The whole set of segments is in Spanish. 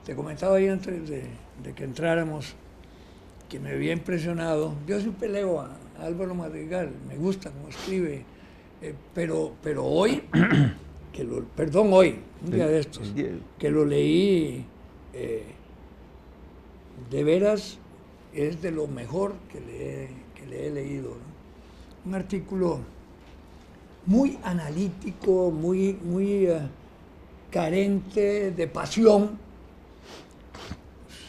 Te comentaba ahí antes de que entráramos que me había impresionado. Yo siempre leo a Álvaro Madrigal, me gusta cómo escribe, pero hoy, hoy, un día de estos, que lo leí, de veras es de lo mejor que le he leído, ¿no? Un artículo muy analítico, muy carente de pasión,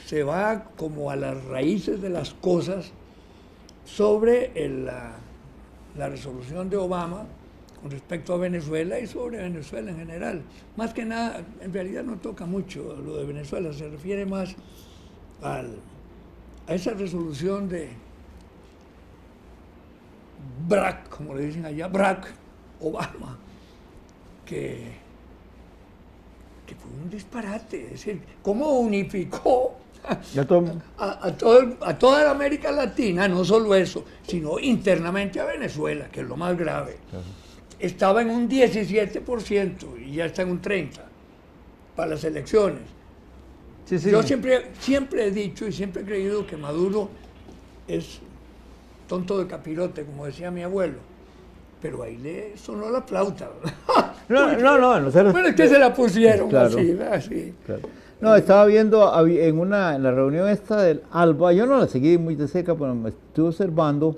se va como a las raíces de las cosas sobre la resolución de Obama con respecto a Venezuela y sobre Venezuela en general. Más que nada, en realidad no toca mucho lo de Venezuela, se refiere más a esa resolución de Barack, como le dicen allá, Barack Obama, que fue un disparate. Es decir, cómo unificó a toda la América Latina, no solo eso, sino internamente a Venezuela, que es lo más grave. Claro. Estaba en un 17% y ya está en un 30% para las elecciones. Sí, sí. Yo siempre he dicho y siempre he creído que Maduro es tonto de capirote, como decía mi abuelo, pero ahí le sonó la flauta. No. Bueno, es que se la pusieron, claro, así. Claro. No, estaba viendo en la reunión esta del ALBA, yo no la seguí muy de cerca, pero me estuve observando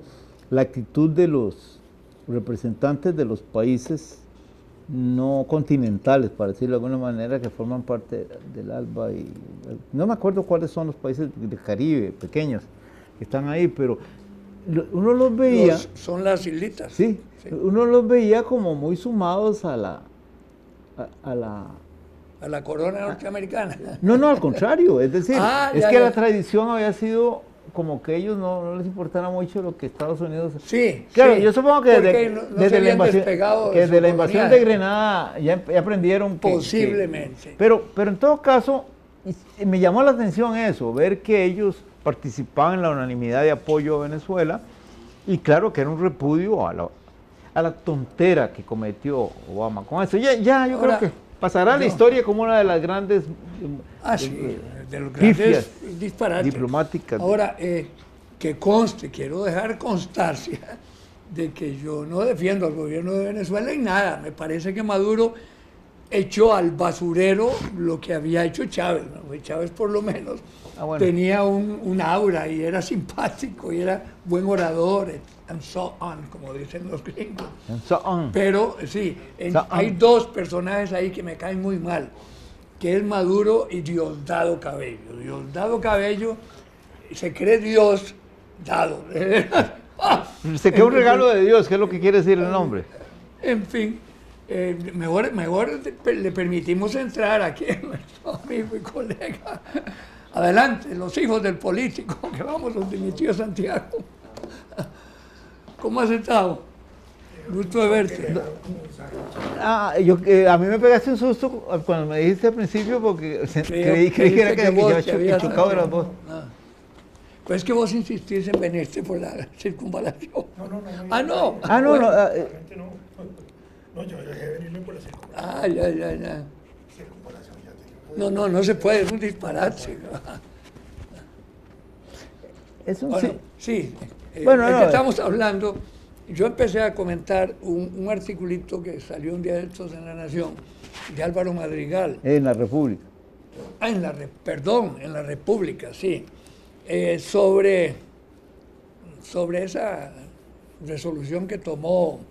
la actitud de los representantes de los países no continentales, para decirlo de alguna manera, que forman parte del ALBA. Y no me acuerdo cuáles son los países del Caribe, pequeños, que están ahí, pero uno los veía... son las islitas. Sí, uno los veía como muy sumados a la corona norteamericana. No, al contrario, es decir, la tradición había sido como que ellos no les importara mucho lo que Estados Unidos... Sí, claro, sí, yo supongo que desde la invasión de Grenada ya aprendieron posiblemente. Pero en todo caso, me llamó la atención eso, ver que ellos participaban en la unanimidad de apoyo a Venezuela, y claro que era un repudio a la tontera que cometió Obama con eso. Yo creo que pasará a la historia como una de las grandes de los grandes disparates diplomáticas. Ahora, que conste, quiero dejar constancia de que yo no defiendo al gobierno de Venezuela en nada. Me parece que Maduro echó al basurero lo que había hecho Chávez, ¿no? Chávez por lo menos tenía un aura y era simpático y era buen orador, and so on, como dicen los gringos. And so on. Pero sí, hay dos personajes ahí que me caen muy mal, que es Maduro y Diosdado Cabello. Diosdado Cabello se cree Dios dado. Se cree un regalo de Dios, ¿qué es lo que quiere decir el nombre? En fin. Mejor le permitimos entrar aquí a nuestro amigo y colega. Adelante, los hijos del político, que vamos donde mi tío Santiago. ¿Cómo has estado? Gusto de verte. A mí me pegaste un susto cuando me dijiste al principio, porque creí que era que había chocado de las dos. Pues es que vos insistís en venirte por la circunvalación. No. No, yo dejé de venirme por la circunvalación. Ya. No se puede, es un disparate. Estamos hablando, yo empecé a comentar un articulito que salió un día de estos en La Nación, de Álvaro Madrigal. En la República. En la República, sí. Sobre esa resolución que tomó...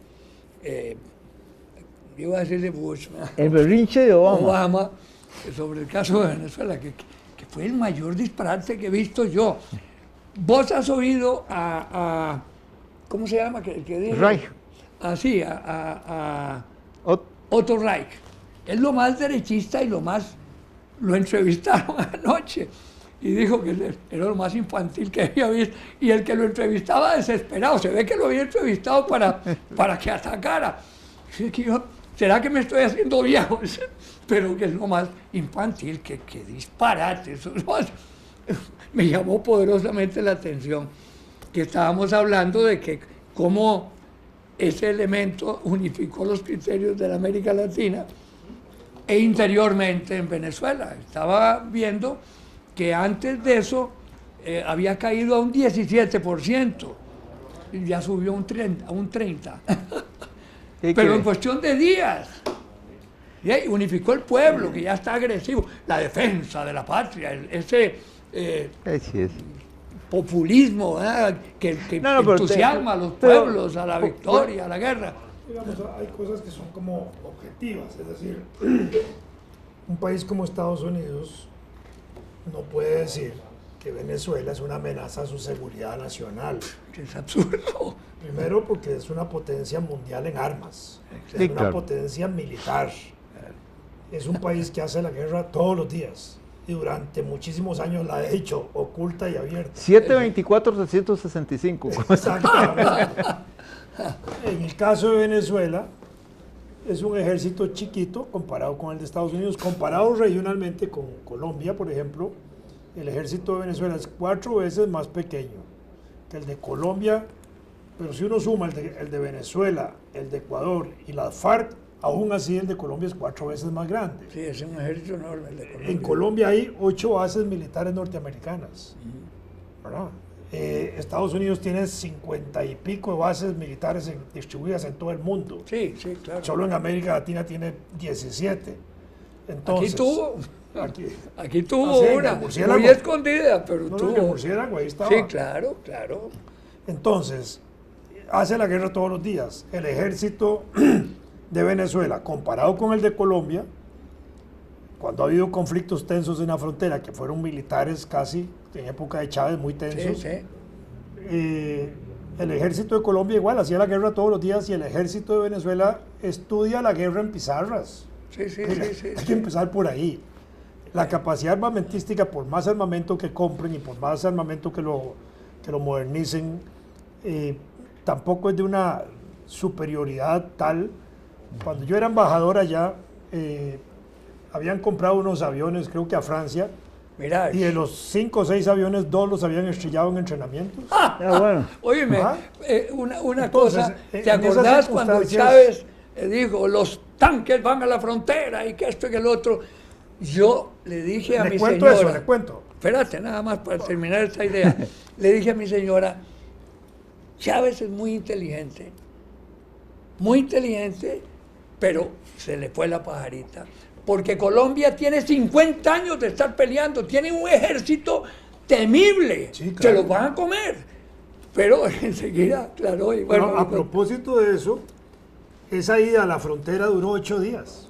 iba a decir de Bush, el berrinche de Obama, sobre el caso de Venezuela, que fue el mayor disparate que he visto yo. Vos has oído a ¿cómo se llama? Reich. Sí, a Otto Reich. Es lo más derechista y lo entrevistaron anoche. Y dijo que era lo más infantil que había visto. Y el que lo entrevistaba desesperado, se ve que lo había entrevistado para que atacara. ¿Será que me estoy haciendo viejo? Pero que es lo más infantil, que disparate. Eso me llamó poderosamente la atención, que estábamos hablando de que cómo ese elemento unificó los criterios de la América Latina E interiormente en Venezuela. Estaba viendo que antes de eso había caído a un 17%. Y ya subió a un 30%. Pero en cuestión de días. Y ahí unificó el pueblo, que ya está agresivo. La defensa de la patria, ese populismo, ¿verdad? que entusiasma a los pueblos, a la victoria, a la guerra. Digamos, hay cosas que son como objetivas, es decir, un país como Estados Unidos no puede decir que Venezuela es una amenaza a su seguridad nacional. Es absurdo. Primero porque es una potencia mundial en armas, es una potencia militar, es un país que hace la guerra todos los días y durante muchísimos años la ha hecho oculta y abierta. 724-365. Exactamente. En el caso de Venezuela, es un ejército chiquito comparado con el de Estados Unidos, comparado regionalmente con Colombia, por ejemplo. El ejército de Venezuela es 4 veces más pequeño que el de Colombia, pero si uno suma el de Venezuela, el de Ecuador y las FARC, aún así el de Colombia es 4 veces más grande. Sí, es un ejército enorme el de Colombia. En Colombia hay 8 bases militares norteamericanas, ¿verdad? Estados Unidos tiene 50 y pico de bases militares distribuidas en todo el mundo. Sí, sí, claro. Solo en América Latina tiene 17. Entonces, aquí tuvo una, muy escondida, pero tuvo. El murciélago ahí estaba. Sí, claro, claro. Entonces, hace la guerra todos los días. El ejército de Venezuela, comparado con el de Colombia, cuando ha habido conflictos tensos en la frontera, que fueron militares casi, en época de Chávez, muy tensos, sí, sí. El ejército de Colombia igual hacía la guerra todos los días y el ejército de Venezuela estudia la guerra en pizarras. Sí. Hay que empezar por ahí. La capacidad armamentística, por más armamento que compren y por más armamento que lo modernicen, tampoco es de una superioridad tal. Cuando yo era embajador allá, habían comprado unos aviones, creo que a Francia, Mirá, y de los 5 o 6 aviones, 2 los habían estrellado en entrenamientos. Bueno. Óyeme, una Entonces, cosa, ¿te acordás cuando Chávez dijo, los tanques van a la frontera y que esto y que el otro? Yo le dije a mi señora... Le cuento. Espérate, nada más para terminar esta idea. Le dije a mi señora, Chávez es muy inteligente, pero se le fue la pajarita. Porque Colombia tiene 50 años de estar peleando, tiene un ejército temible, sí, claro. Se los van a comer. Pero enseguida, claro, y bueno... A propósito de eso, esa ida a la frontera duró 8 días.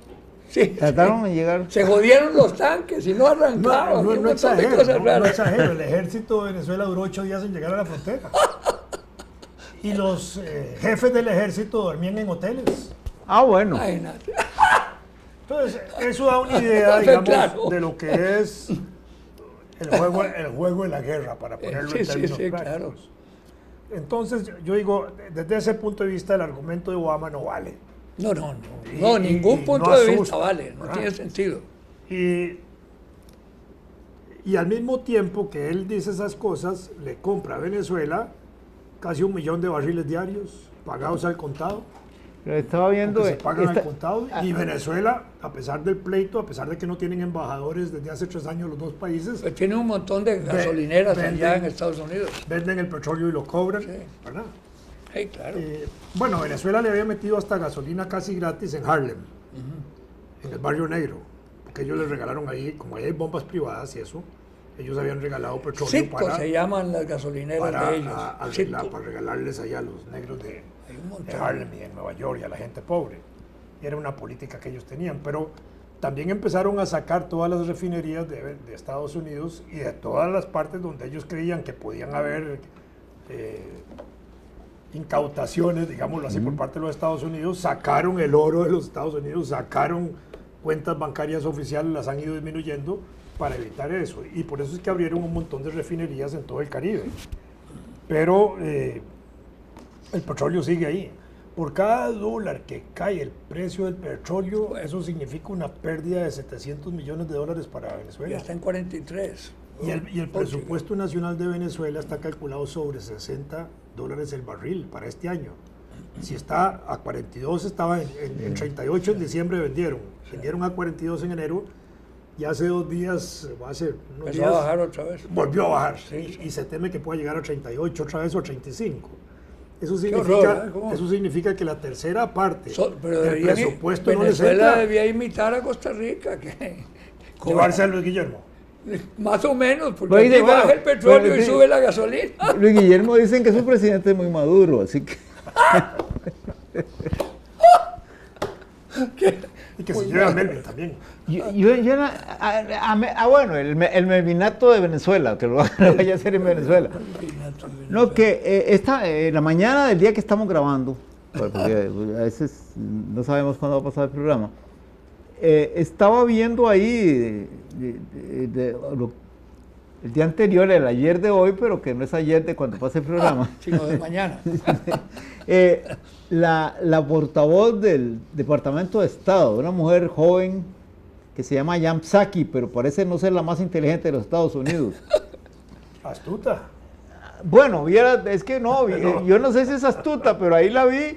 Sí, trataron de llegar. Se jodieron los tanques y no arrancaban. No exagero, el ejército de Venezuela duró 8 días en llegar a la frontera. Y los jefes del ejército dormían en hoteles. Ah, bueno. Imagínate. Entonces, eso da una idea, digamos, claro, de lo que es el juego de la guerra, para ponerlo en términos prácticos. Claro. Entonces, yo digo, desde ese punto de vista, el argumento de Obama no vale. No, ningún punto de vista vale, no tiene sentido. Y al mismo tiempo que él dice esas cosas, le compra a Venezuela casi 1 millón de barriles diarios, pagados al contado. Estaba viendo... Se pagan al contado, y Venezuela, a pesar del pleito, a pesar de que no tienen embajadores desde hace 3 años los dos países... Pues tiene un montón de gasolineras allá en Estados Unidos. Venden el petróleo y lo cobran, ¿verdad? Sí, claro. Bueno, Venezuela le había metido hasta gasolina casi gratis en Harlem, en el barrio negro, porque ellos les regalaron ahí, como ahí hay bombas privadas y eso, ellos habían regalado petróleo Citgo para... se llaman las gasolineras de ellos. Para regalarles allá a los negros de Harlem y de Nueva York y a la gente pobre. Y era una política que ellos tenían, pero también empezaron a sacar todas las refinerías de Estados Unidos y de todas las partes donde ellos creían que podían haber incautaciones, digámoslo así, por parte de los Estados Unidos. Sacaron el oro de los Estados Unidos, sacaron cuentas bancarias oficiales, las han ido disminuyendo para evitar eso. Y por eso es que abrieron un montón de refinerías en todo el Caribe. Pero el petróleo sigue ahí. Por cada dólar que cae el precio del petróleo, eso significa una pérdida de $700 millones para Venezuela. Ya está en 43. Y el presupuesto nacional de Venezuela está calculado sobre $60 el barril para este año. Si está a 42, estaba en 38 en diciembre vendieron a 42 en enero, y hace 2 días, hace unos Empezó a bajar otra vez. volvió a bajar, Sí, y se teme que pueda llegar a 38 otra vez o 35. Eso horror, ¿eh? eso significa que la tercera parte Pero del presupuesto no les Venezuela entra. debía imitar a Costa Rica, que Llevarse a Luis Guillermo. más o menos, porque Bueno, aquí bueno, baja el petróleo bueno, y sí. sube la gasolina. Luis Guillermo dicen que es un presidente muy maduro, así que... Y que se lleve a Melvin también. Bueno, el Melvinato de Venezuela, que lo vaya a hacer en Venezuela. No, que la mañana del día que estamos grabando, porque a veces no sabemos cuándo va a pasar el programa, estaba viendo ahí el día anterior, el ayer de hoy, pero que no es ayer de cuando pase el programa. Sino de mañana. La portavoz del Departamento de Estado, una mujer joven que se llama Jan Psaki, pero parece no ser la más inteligente de los Estados Unidos. Astuta. Bueno, es que no, yo no sé si es astuta, pero ahí la vi.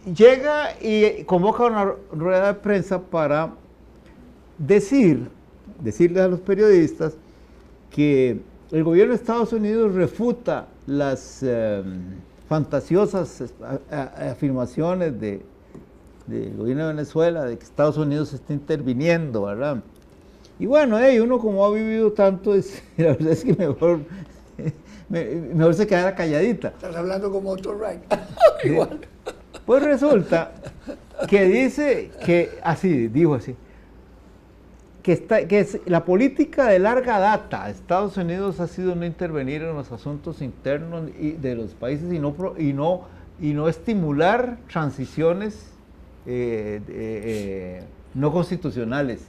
Llega y convoca una rueda de prensa para decirles a los periodistas que el gobierno de Estados Unidos refuta las fantasiosas afirmaciones del gobierno de Venezuela de que Estados Unidos está interviniendo, ¿verdad? Y bueno, uno como ha vivido tanto, la verdad es que mejor se quedara calladita. Estás hablando como Otto Reich. Igual. Pues resulta que dice que, dijo así, que la política de larga data de Estados Unidos ha sido no intervenir en los asuntos internos de los países y no estimular transiciones no constitucionales.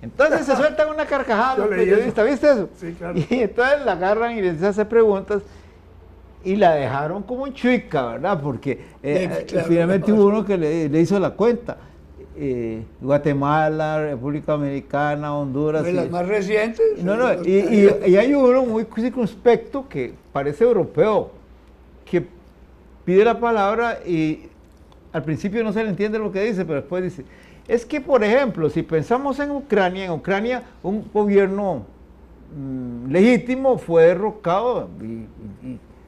Entonces se sueltan una carcajada los periodistas, ¿viste eso? Sí, claro. Y entonces la agarran y les hacen preguntas y la dejaron como chuica, ¿verdad? Porque Claro, finalmente hubo uno que le hizo la cuenta. Guatemala, República Dominicana, Honduras. De las más recientes. Y hay uno muy circunspecto que parece europeo, que pide la palabra y al principio no se le entiende lo que dice, pero después dice, es que por ejemplo, si pensamos en Ucrania un gobierno legítimo fue derrocado y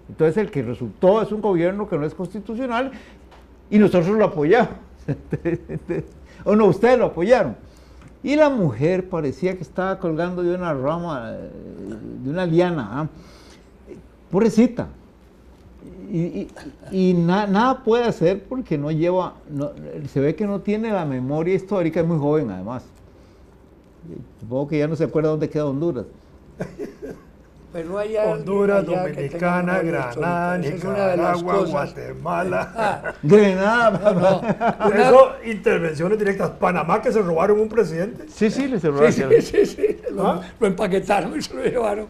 entonces el que resultó es un gobierno que no es constitucional y nosotros lo apoyamos. O no, ustedes lo apoyaron. Y la mujer parecía que estaba colgando de una rama, de una liana. Pobrecita. Y nada puede hacer porque se ve que no tiene la memoria histórica, es muy joven además. Supongo que ya no se acuerda dónde queda Honduras. Pero allá, Honduras, Dominicana, Granada, Nicaragua, Guatemala. Granada. Eso, intervenciones directas. Panamá, que se robaron un presidente. Sí, le cerraron. Sí. Lo empaquetaron y se lo llevaron.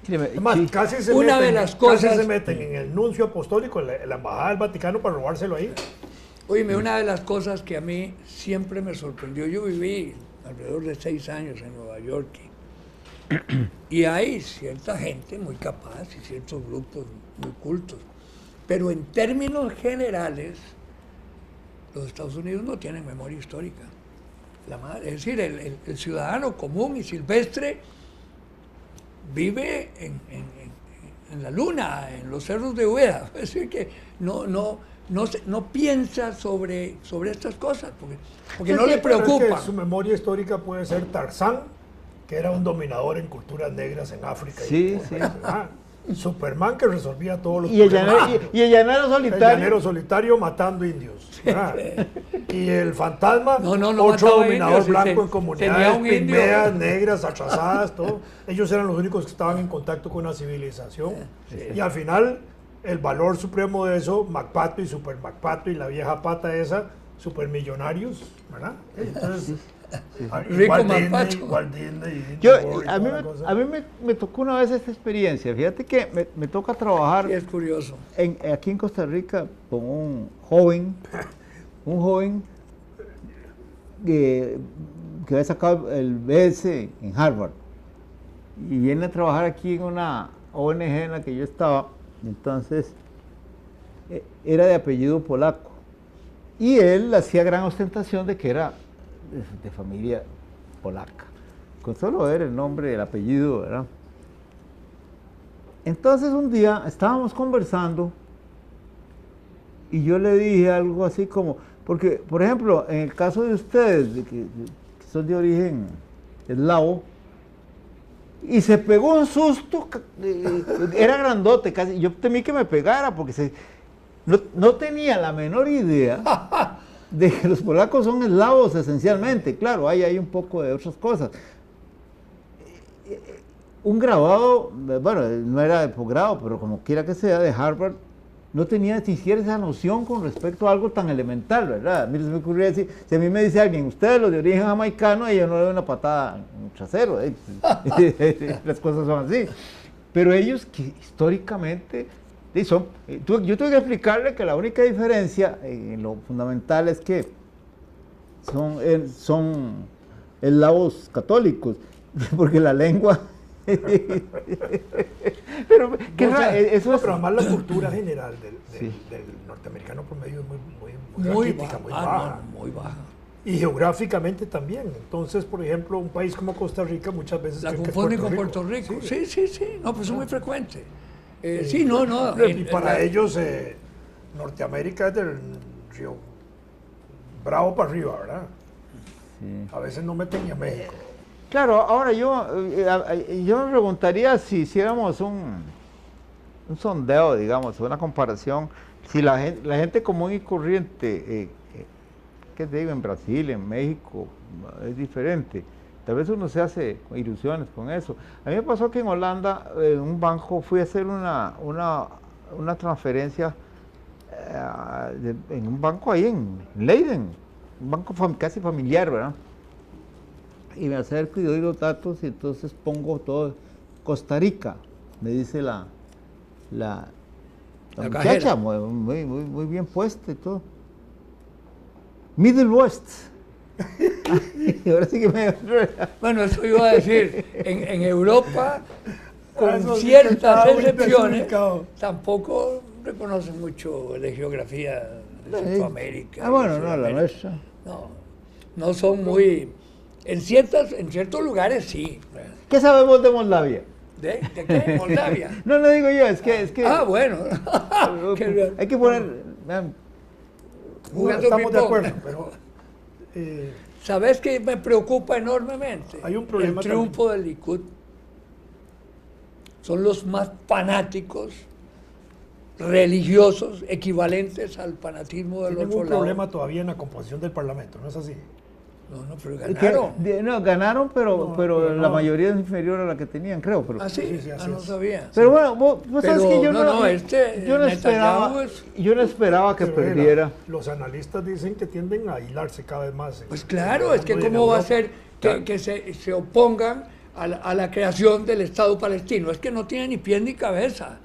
Sí. Además, casi se meten en el nuncio apostólico, en la embajada del Vaticano, para robárselo ahí. Oíme, una de las cosas que a mí siempre me sorprendió, yo viví alrededor de 6 años en Nueva York y hay cierta gente muy capaz y ciertos grupos muy cultos, pero en términos generales los Estados Unidos no tienen memoria histórica. Es decir, el ciudadano común y silvestre vive en la luna, en los cerros de Úbeda, es decir, que no piensa sobre estas cosas, porque no le preocupa. Es que su memoria histórica puede ser Tarzán, que era un dominador en culturas negras en África. Sí. Superman, que resolvía todos los problemas. Y el llanero solitario. El llanero solitario matando indios. Y el fantasma, no otro dominador indios, blanco en comunidades pigmeas, indio. negras, atrasadas, todo. Ellos eran los únicos que estaban en contacto con la civilización. Y al final, el valor supremo de eso, MacPato y Super MacPato y la vieja pata esa, supermillonarios, ¿verdad? Entonces, Rico MacPato. Igual Disney, a mí me tocó una vez esta experiencia. Fíjate que me toca trabajar. Sí, es curioso. Aquí en Costa Rica con un joven que había sacado el BS en Harvard y viene a trabajar aquí en una ONG en la que yo estaba. Entonces era de apellido polaco. Y él hacía gran ostentación de que era de familia polaca. Con solo ver el nombre, el apellido, ¿verdad? Entonces un día estábamos conversando y yo le dije algo así como, porque, por ejemplo, en el caso de ustedes, que son de origen eslavo, y se pegó un susto, era grandote casi, yo temí que me pegara porque no tenía la menor idea de que los polacos son eslavos esencialmente. Claro, hay un poco de otras cosas. Un grabado, bueno, no era de posgrado, pero como quiera que sea, de Harvard, no tenía ni siquiera esa noción con respecto a algo tan elemental, ¿verdad? Mira, se me ocurrió decir, si a mí me dice alguien, ustedes los de origen jamaicano, y yo no le doy una patada en el trasero, las cosas son así. Pero ellos que históricamente yo tuve que explicarle que la única diferencia en lo fundamental es que son eslavos católicos, porque la lengua... pero eso es... Pero además la cultura general del norteamericano promedio es muy baja. Muy baja. Y geográficamente también. Entonces, por ejemplo, un país como Costa Rica muchas veces... La confunden con Puerto Rico. Sí. No, pues es muy frecuente. Y para ellos, Norteamérica es del río Bravo para arriba, ¿verdad? Sí. A veces no meten ni a México. Claro, ahora yo me preguntaría si hiciéramos un sondeo, digamos, una comparación, si la gente común y corriente, que te digo, en Brasil, en México, es diferente. Tal vez uno se hace ilusiones con eso. A mí me pasó que en Holanda, en un banco, fui a hacer una transferencia en un banco ahí en Leiden, un banco casi familiar, ¿verdad? Y me acerco y doy los datos y entonces pongo todo Costa Rica, me dice la muchacha, muy bien puesta y todo. Middle West. Y ahora sí que Bueno, eso iba a decir, en Europa, con ciertas excepciones, tampoco reconocen mucho la geografía de Centroamérica. Bueno, no, la nuestra. No son muy... En ciertos lugares sí. ¿Qué sabemos de Moldavia? ¿De qué? ¿Moldavia? No digo yo, es que... bueno. Hay que poner... Estamos de acuerdo, pero... ¿Sabes qué me preocupa enormemente? Hay un problema. El triunfo del Likud. Son los más fanáticos religiosos equivalentes al fanatismo del otro lado. Tienen un problema todavía en la composición del Parlamento, ¿no es así? No, pero ganaron. Ganaron, pero la mayoría es inferior a la que tenían, creo. Pero, sí, no sabía. Pero bueno, vos sabes que yo no esperaba que perdiera. Los analistas dicen que tienden a hilarse cada vez más. Pues claro, es que cómo va a ser que se opongan a la creación del Estado palestino. Es que no tiene ni pie ni cabeza.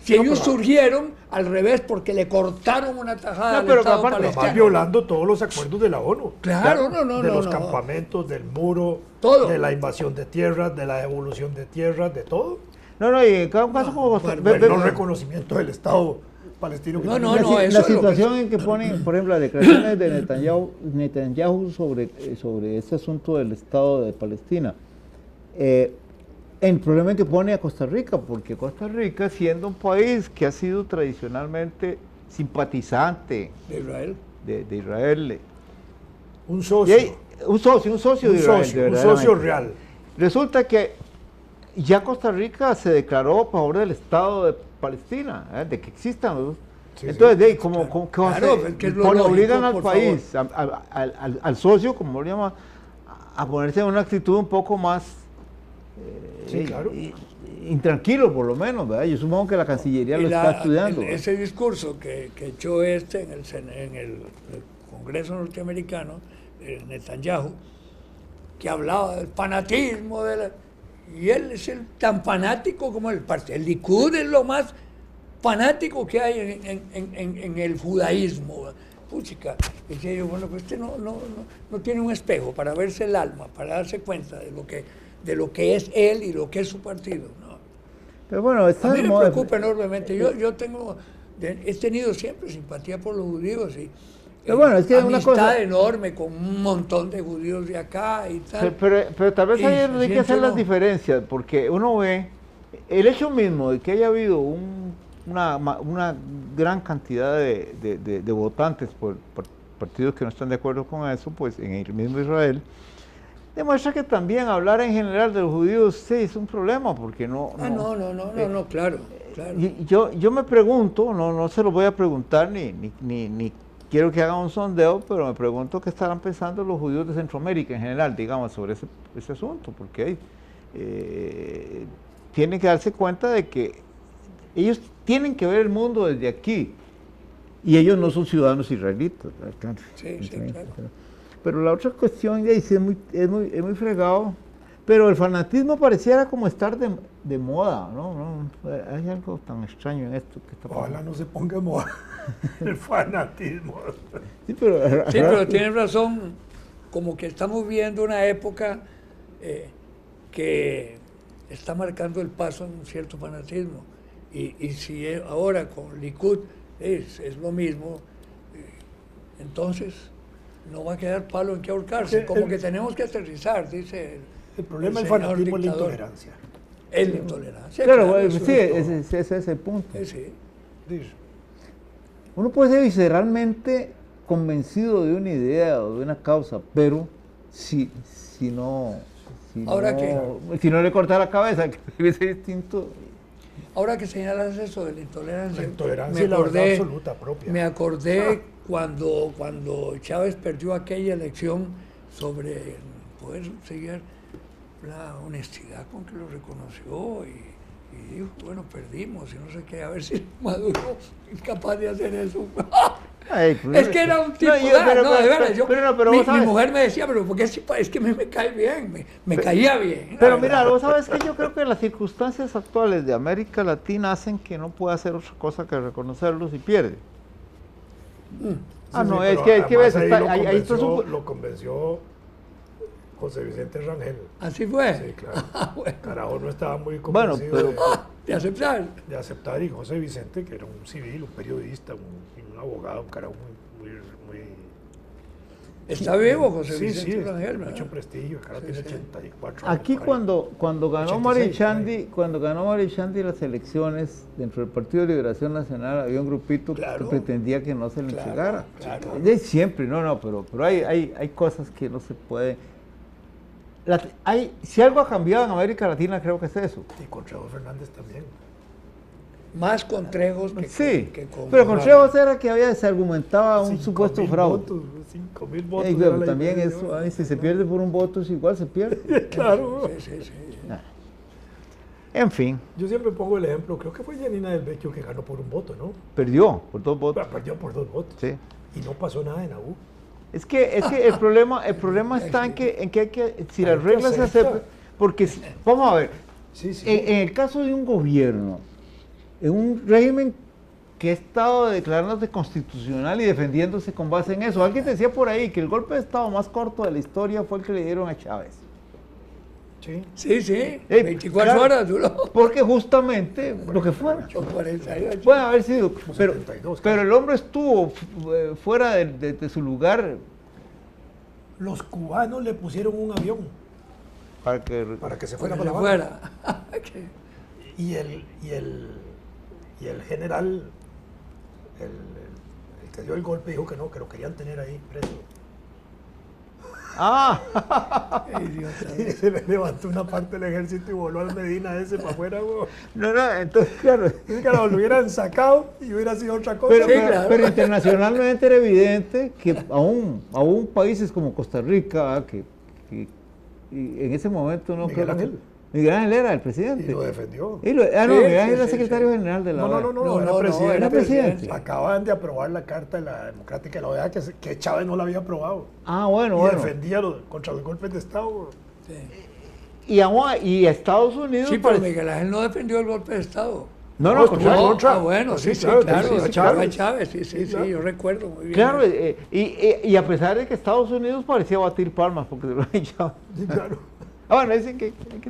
Si ellos surgieron al revés porque le cortaron una tajada al Estado palestino. Van violando todos los acuerdos de la ONU. Claro, de los campamentos, del muro, todo. De la invasión de tierras, de la devolución de tierras, de todo. Y en cada caso como... no reconocimiento del Estado palestino. La situación en que ponen, por ejemplo, las declaraciones de Netanyahu sobre este asunto del Estado de Palestina. El problema que pone a Costa Rica, porque Costa Rica, siendo un país que ha sido tradicionalmente simpatizante de Israel, un socio de Israel, un socio real. Resulta que ya Costa Rica se declaró a favor del Estado de Palestina, de que existan los... Entonces, obligan al país, al socio, como lo llama, a ponerse en una actitud un poco más intranquilo, por lo menos, ¿verdad? Yo supongo que la Cancillería lo está estudiando. Ese discurso que echó en el Congreso norteamericano, Netanyahu, que hablaba del fanatismo, y él es tan fanático como el partido. El Likud es lo más fanático que hay en el judaísmo. Puchica, decía yo, bueno, pues no tiene un espejo para verse el alma, para darse cuenta de lo que es él y lo que es su partido. ¿No? Pero bueno, a mí me preocupa enormemente. Yo tengo he tenido siempre simpatía por los judíos y bueno, es que amistad una cosa enorme con un montón de judíos de acá y tal. pero tal vez Y hay que hacer siento las no. diferencias, porque uno ve el hecho mismo de que haya habido una gran cantidad de votantes por partidos que no están de acuerdo con eso, pues en el mismo Israel, demuestra que también hablar en general de los judíos sí es un problema, porque no, Claro. yo me pregunto, no se lo voy a preguntar ni quiero que hagan un sondeo, pero me pregunto qué estarán pensando los judíos de Centroamérica en general, digamos, sobre ese asunto, porque tienen que darse cuenta de que ellos tienen que ver el mundo desde aquí, y ellos no son ciudadanos israelitas, claro. Sí, claro. Pero la otra cuestión es muy fregado, pero el fanatismo pareciera como estar de moda, ¿no? Hay algo tan extraño en esto que está pasando. Ojalá no se ponga de moda el fanatismo. Sí, pero tienes razón, como que estamos viendo una época que está marcando el paso en un cierto fanatismo. Y si ahora con Likud es lo mismo, entonces no va a quedar palo en que ahorcarse, como que tenemos que aterrizar, dice el problema del señor fanatismo es la dictador. intolerancia. Es la intolerancia. Claro, eso sí, es todo. ese es el punto. Sí. Uno puede ser visceralmente convencido de una idea o de una causa, pero si no le corta la cabeza, que debe ser distinto. Ahora que señalas eso de la intolerancia, es la verdad absoluta propia. Me acordé cuando Chávez perdió aquella elección sobre poder seguir la honestidad con que lo reconoció y dijo, bueno, perdimos y no sé qué, a ver si Maduro es capaz de hacer eso. Ay, es que era un tipo, de veras, mi mujer me decía, pero porque es que me cae bien, me caía bien. Pero mira, vos sabes que yo creo que las circunstancias actuales de América Latina hacen que no pueda hacer otra cosa que reconocerlos y pierde. Es que ves, ahí está lo convenció José Vicente Rangel. ¿Así fue? Sí, claro. Bueno. Carajo no estaba muy convencido de aceptar. De aceptar, y José Vicente, que era un civil, un periodista, un abogado, un carajo muy Está vivo José Vicente Rangel, ¿verdad? Mucho prestigio, el carajo tiene 84 años. Aquí cuando ganó Mario Chandi las elecciones dentro del Partido de Liberación Nacional, había un grupito que pretendía que no se le entregara. De siempre, pero hay cosas que no se pueden. Si algo ha cambiado en América Latina, creo que es eso. Y con Trejo Fernández también. Más con Trejos que con pero con Trejos era que se argumentaba un supuesto fraude. 5,000 votos. Pero también eso, si se pierde por un voto, es igual, se pierde. Claro. Sí. En fin. Yo siempre pongo el ejemplo, creo que fue Janina del Vecchio que ganó por un voto, ¿no? Perdió por 2 votos. Perdió por 2 votos. Sí. Y no pasó nada en la U. Es que el problema está en que hay que, si las reglas se aceptan, porque vamos a ver, en el caso de un gobierno, en un régimen que ha estado declarándose constitucional y defendiéndose con base en eso, alguien decía por ahí que el golpe de Estado más corto de la historia fue el que le dieron a Chávez. Sí, 24 horas duró. Porque justamente lo que fuera. 48. Puede haber sido, pero el hombre estuvo fuera de su lugar. Los cubanos le pusieron un avión para que se fuera para La Habana. Y el general, el que dio el golpe, dijo que no, que lo querían tener ahí preso. Y se le levantó una parte del ejército y voló al Medina ese para afuera, güey. Entonces, claro. Claro, lo hubieran sacado y hubiera sido otra cosa. Pero internacionalmente era evidente que aún países como Costa Rica, que en ese momento no Miguel Ángel. Miguel Ángel era el presidente. Y lo defendió. Miguel Ángel era secretario general de la OEA. No, era presidente. Acaban de aprobar la Carta de la Democrática de la OEA que Chávez no la había aprobado. Bueno. Y defendía contra los golpes de Estado. Sí. Y Estados Unidos... Sí, pero Miguel Ángel no defendió el golpe de Estado. Contra. Bueno, sí, claro. Chávez, sí, yo recuerdo muy bien. Claro, y a pesar de que Estados Unidos parecía batir palmas porque se lo han echado. Sí, claro. Bueno, dicen que hay que